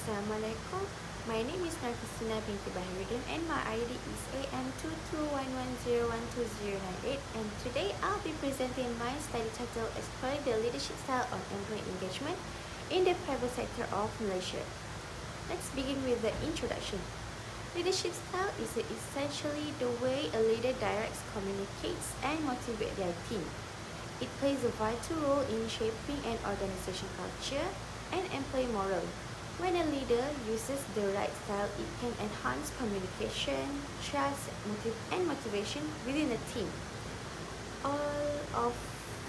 Assalamualaikum. My name is Narkisina binti Bahiruddin and my ID is AM2211012098, and today I'll be presenting my study title Exploring the Leadership Style on Employee Engagement in the Private Sector of Malaysia. Let's begin with the introduction. Leadership style is essentially the way a leader directs, communicates, and motivates their team. It plays a vital role in shaping an organization culture and employee morale. When a leader uses the right style, it can enhance communication, trust, and motivation within a team, all of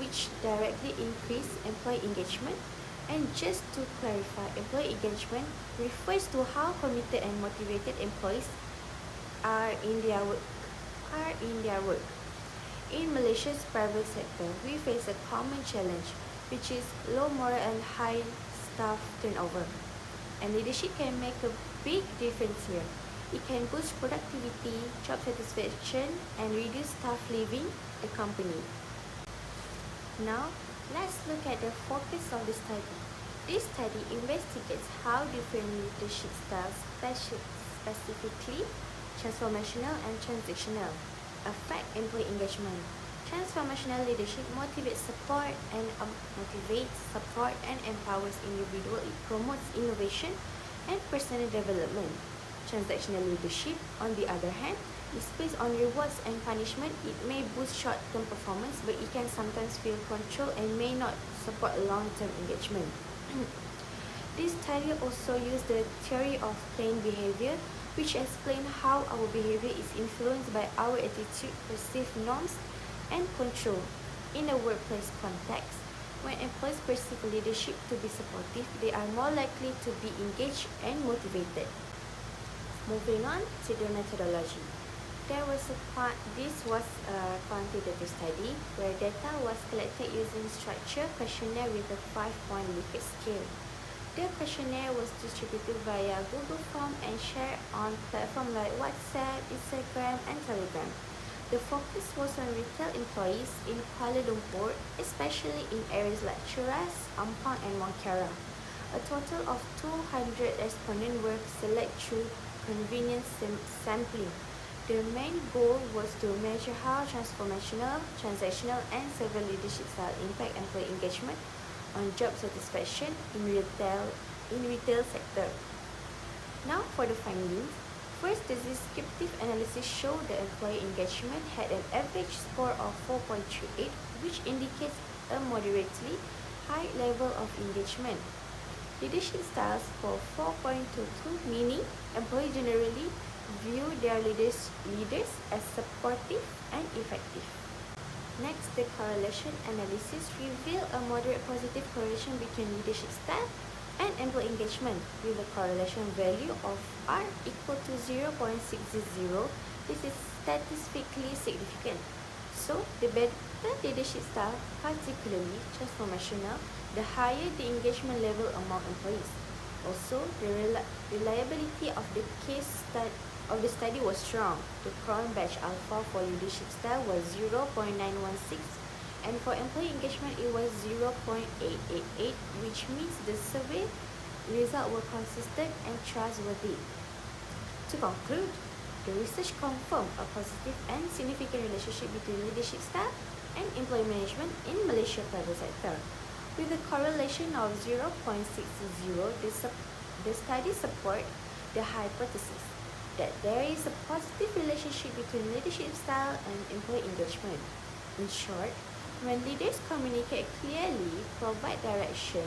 which directly increase employee engagement. And just to clarify, employee engagement refers to how committed and motivated employees are in their work. In Malaysia's private sector, we face a common challenge, which is low morale and high staff turnover. And leadership can make a big difference here. It can boost productivity, job satisfaction, and reduce staff leaving the company. Now, let's look at the focus of the study. This study investigates how different leadership styles, specifically transformational and transactional, affect employee engagement. Transformational leadership motivates, support, and empowers individuals. It promotes innovation and personal development. Transactional leadership, on the other hand, is based on rewards and punishment. It may boost short-term performance, but it can sometimes feel control and may not support long-term engagement. This study also used the theory of planned behavior, which explains how our behavior is influenced by our attitude, perceived norms, and control. In a workplace context, when employees perceive leadership to be supportive, they are more likely to be engaged and motivated. Moving on to the methodology. This was a quantitative study where data was collected using structured questionnaire with a 5-point Likert scale. The questionnaire was distributed via Google Form and shared on platforms like WhatsApp, Instagram, and Telegram. The focus was on retail employees in Kuala Lumpur, especially in areas like Cheras, Ampang, and Wangkara. A total of 200 respondents were selected through convenience sampling. The main goal was to measure how transformational, transactional, and several leadership styles impact employee engagement on job satisfaction in retail sector. Now for the findings. First, the descriptive analysis showed the employee engagement had an average score of 4.38, which indicates a moderately high level of engagement. Leadership styles score 4.22, meaning employees generally view their leaders as supportive and effective. Next, the correlation analysis revealed a moderate positive correlation between leadership style and employee engagement, with a correlation value of R equal to 0.600. This is statistically significant. So, the better leadership style, particularly transformational, the higher the engagement level among employees. Also, the reliability of the study was strong. The Crown Batch Alpha for leadership style was 0.916, and for employee engagement it was 0.888, which means the survey results were consistent and trustworthy. To conclude, the research confirmed a positive and significant relationship between leadership style and employee management in Malaysia private sector. With a correlation of 0.60, the study supports the hypothesis that there is a positive relationship between leadership style and employee engagement. In short, when leaders communicate clearly, provide direction,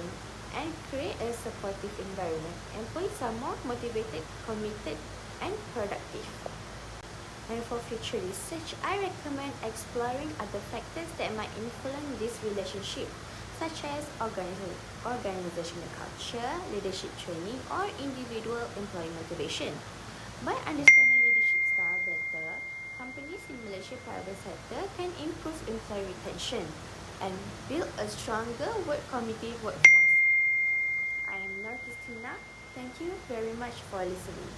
and create a supportive environment, employees are more motivated, committed, and productive. And for future research, I recommend exploring other factors that might influence this relationship, such as organizational culture, leadership training, or individual employee motivation. By understanding leadership style better, companies in Malaysia private sector can improve employee retention and build a stronger committed workforce. I am Narkisina. Thank you very much for listening.